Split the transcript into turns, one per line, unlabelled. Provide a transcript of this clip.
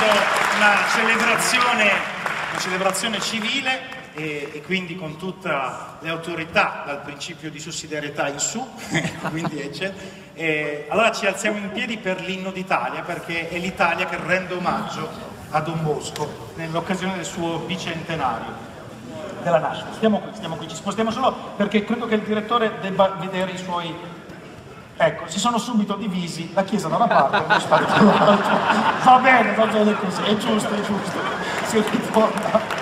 facendo una celebrazione civile e quindi con tutte le autorità dal principio di sussidiarietà in su, quindi allora ci alziamo in piedi per l'inno d'Italia, perché è l'Italia che rende omaggio a Don Bosco nell'occasione del suo bicentenario della nascita. Stiamo qui, ci spostiamo solo perché credo che il direttore debba vedere i suoi... Ecco, si sono subito divisi, la chiesa da una parte e lo stadio dall'altra. Va bene così, è giusto, si ritorna.